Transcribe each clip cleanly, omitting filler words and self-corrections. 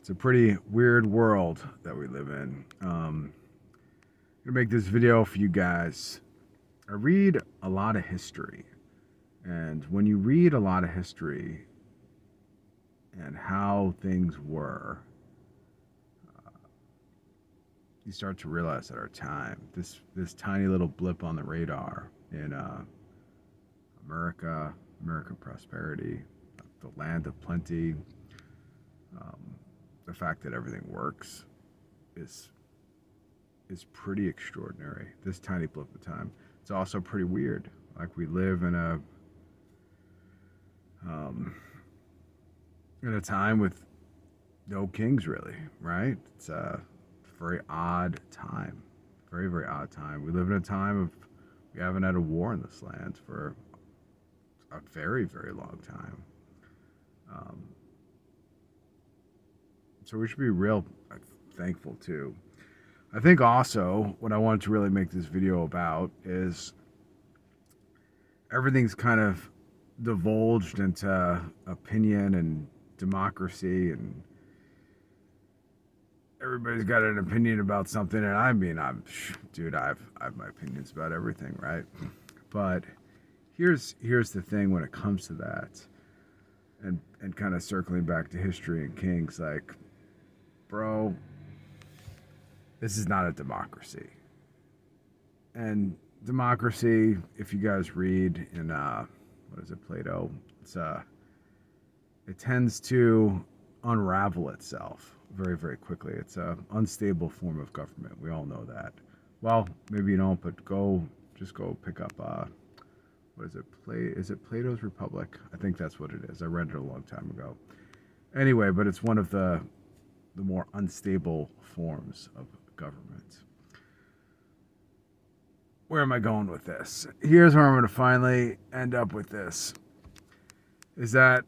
It's a pretty weird world that we live in. I'm gonna make this video for you guys. I read a lot of history, and when you read a lot of history and how things were, you start to realize that our time, this tiny little blip on the radar in American prosperity, the land of plenty, um, the fact that everything works is is pretty extraordinary. This tiny blip of time. It's also pretty weird. Like we live um, in a time with no kings, really, right? It's a very odd time. Very, very odd time. We live in a time of we haven't had a war in this land for a very, very long time. Um, so we should be real thankful too. I think also what I wanted to really make this video about is everything's kind of divulged into opinion and democracy, and everybody's got an opinion about something. And I mean, dude, I have my opinions about everything, right? But here's the thing when it comes to that, and kind of circling back to history and kings, like, bro, this is not a democracy. And democracy, if you guys read in what is it, Plato, it's it tends to unravel itself very, very quickly. It's a unstable form of government. We all know that. Well, maybe you don't, but just go pick up what is it? Is it Plato's Republic? I think that's what it is. I read it a long time ago. Anyway, but it's one of the more unstable forms of government. Where am I going with this? Here's where I'm going to finally end up with this. Is that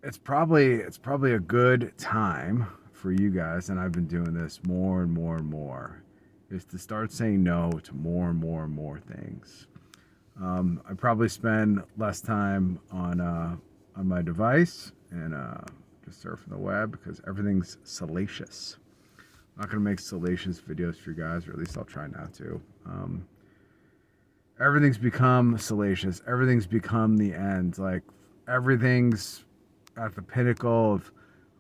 it's probably a good time for you guys, and I've been doing this more and more and more, is to start saying no to more and more and more things. I probably spend less time on my device and just surfing the web because everything's salacious. I'm not gonna make salacious videos for you guys, or at least I'll try not to. Everything's become salacious. Everything's become the end. Like everything's at the pinnacle of,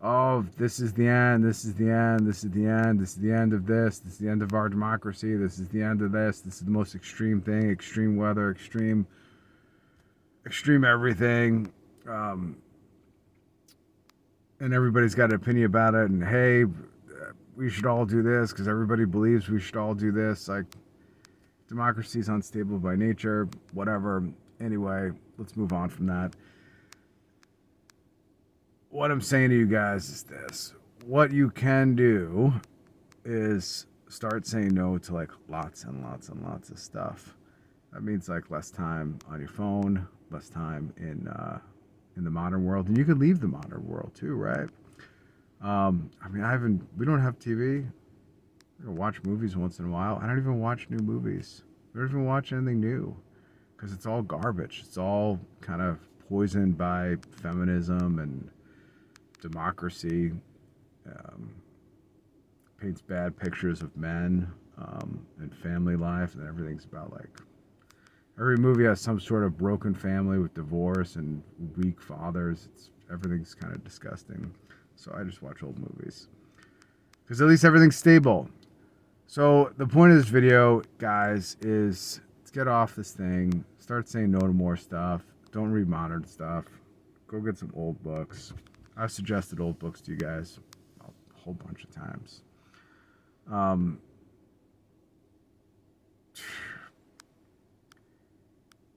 oh, this is the end. This is the end. This is the end. This is the end of this. This is the end of our democracy. This is the end of this. This is the most extreme thing. Extreme weather. Extreme everything. And everybody's got an opinion about it. And hey, we should all do this because everybody believes we should all do this. Like, democracy is unstable by nature, whatever. Anyway, let's move on from that. What I'm saying to you guys is this. What you can do is start saying no to like lots and lots and lots of stuff. That means like less time on your phone, less time in the modern world, and you could leave the modern world too, right? I mean, we don't have TV. I watch movies once in a while. I don't even watch new movies. I don't even watch anything new because it's all garbage. It's all kind of poisoned by feminism and democracy. Um, Paints bad pictures of men and family life, and everything's about like every movie has some sort of broken family with divorce and weak fathers. Everything's kind of disgusting. So I just watch old movies because at least everything's stable. So the point of this video, guys, is let's get off this thing. Start saying no to more stuff. Don't read modern stuff. Go get some old books. I've suggested old books to you guys a whole bunch of times.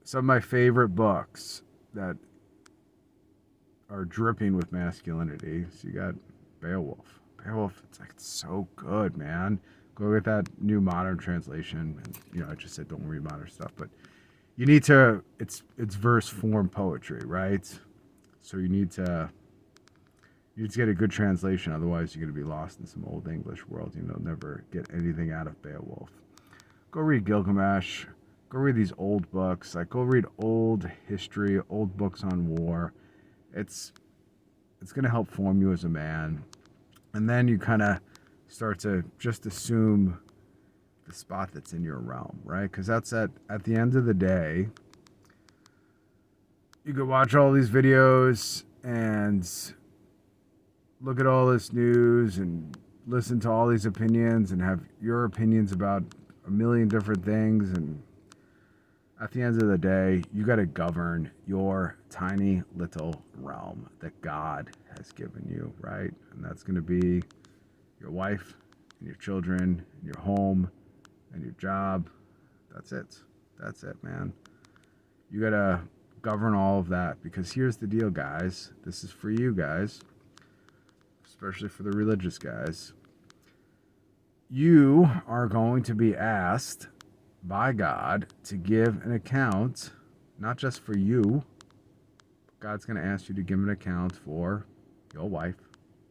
Some of my favorite books that are dripping with masculinity. So you got Beowulf. Beowulf, it's so good, man. Go get that new modern translation. And, I just said don't read modern stuff, but you need to. It's verse form poetry, right? So you need to get a good translation. Otherwise, you're going to be lost in some old English world. Never get anything out of Beowulf. Go read Gilgamesh. Go read these old books. Like, go read old history, old books on war. It's It's going to help form you as a man. And then you kind of start to just assume the spot that's in your realm, right? Because that's at the end of the day, you could watch all these videos and look at all this news and listen to all these opinions and have your opinions about a million different things. And at the end of the day, you got to govern your tiny little realm that God has given you, right? And that's going to be your wife and your children and your home and your job. That's it. That's it, man. You got to govern all of that, because here's the deal, guys. This is for you guys, especially for the religious guys. You are going to be asked by God to give an account, not just for you. God's going to ask you to give an account for your wife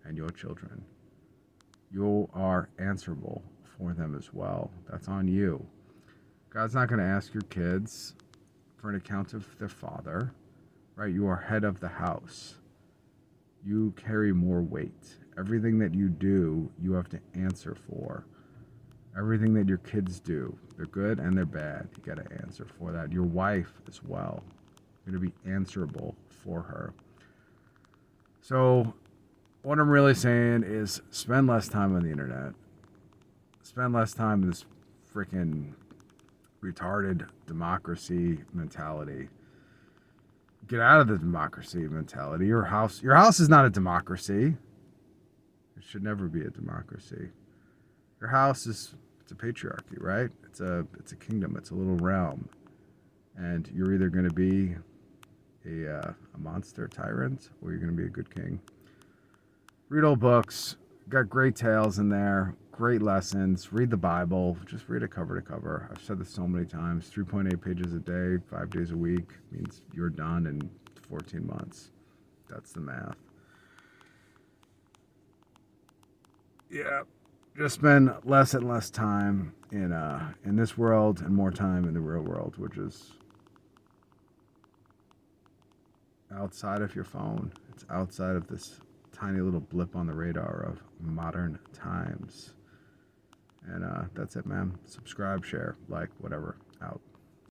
and your children. You are answerable for them as well. That's on you. God's not going to ask your kids for an account of their father, right? You are head of the house. You carry more weight. Everything that you do, you have to answer for. Everything that your kids do, they're good and they're bad, you got to answer for that. Your wife as well, you're going to be answerable for her. So what I'm really saying is spend less time on the internet. Spend less time in this freaking retarded democracy mentality. Get out of the democracy mentality. Your house is not a democracy. It should never be a democracy. Your house it's a patriarchy, right? It's a kingdom. It's a little realm, and you're either going to be a monster tyrant, or you're going to be a good king. Read old books. Got great tales in there. Great lessons. Read the Bible. Just read it cover to cover. I've said this so many times. 3.8 pages a day, 5 days a week means you're done in 14 months. That's the math. Yeah. Just spend less and less time in this world and more time in the real world, which is outside of your phone. It's outside of this tiny little blip on the radar of modern times. And that's it, man. Subscribe, share, like, whatever. Out.